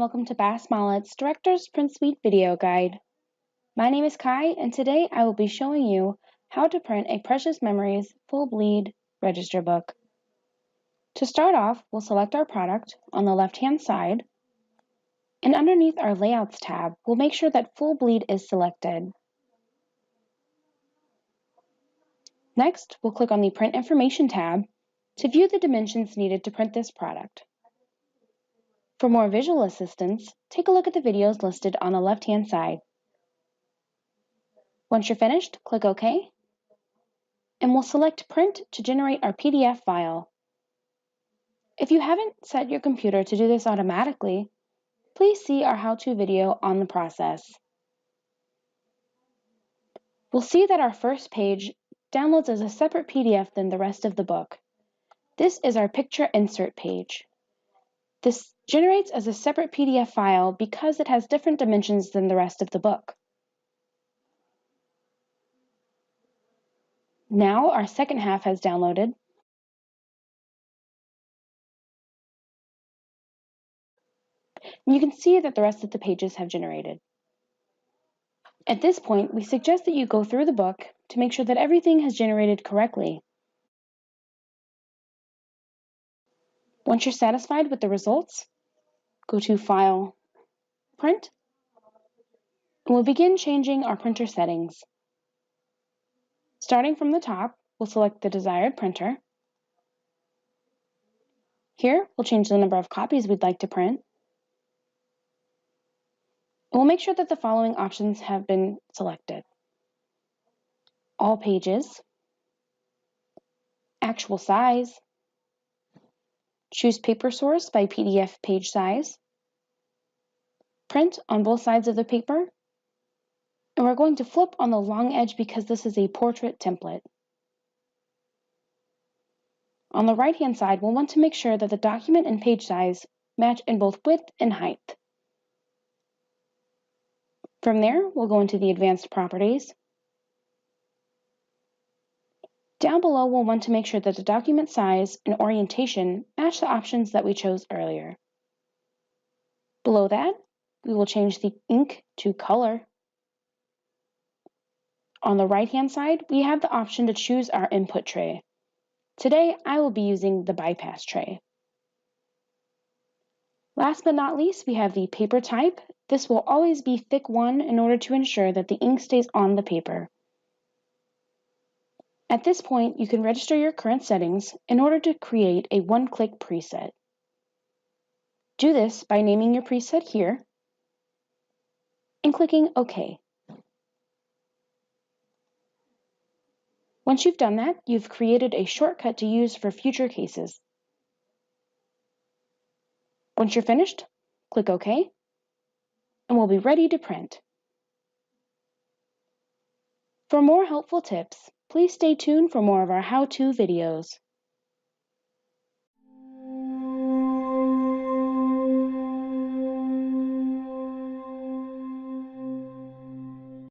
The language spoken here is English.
welcome to Bass-Mollett's Director's Print Suite video guide. My name is Kai, and today I will be showing you how to print a Precious Memories full bleed register book. To start off, we'll select our product on the left-hand side, and underneath our Layouts tab, we'll make sure that full bleed is selected. Next, we'll click on the Print Information tab to view the dimensions needed to print this product. For more visual assistance, take a look at the videos listed on the left-hand side. Once you're finished, click OK, and we'll select Print to generate our PDF file. If you haven't set your computer to do this automatically, please see our how-to video on the process. We'll see that our first page downloads as a separate PDF than the rest of the book. This is our picture insert page. This generates as a separate PDF file because it has different dimensions than the rest of the book. Now our second half has downloaded. And you can see that the rest of the pages have generated. At this point, we suggest that you go through the book to make sure that everything has generated correctly. Once you're satisfied with the results, go to File, Print, and we'll begin changing our printer settings. Starting from the top, we'll select the desired printer. Here, we'll change the number of copies we'd like to print. We'll make sure that the following options have been selected: all pages, actual size, choose paper source by PDF page size, print on both sides of the paper, and we're going to flip on the long edge because this is a portrait template. On the right-hand side, we'll want to make sure that the document and page size match in both width and height. From there, we'll go into the advanced properties. Down below, we'll want to make sure that the document size and orientation match the options that we chose earlier. Below that, we will change the ink to color. On the right-hand side, we have the option to choose our input tray. Today, I will be using the bypass tray. Last but not least, we have the paper type. This will always be thick 1 in order to ensure that the ink stays on the paper. At this point, you can register your current settings in order to create a one-click preset. Do this by naming your preset here and clicking OK. Once you've done that, you've created a shortcut to use for future cases. Once you're finished, click OK, and we'll be ready to print. For more helpful tips, please stay tuned for more of our how-to videos.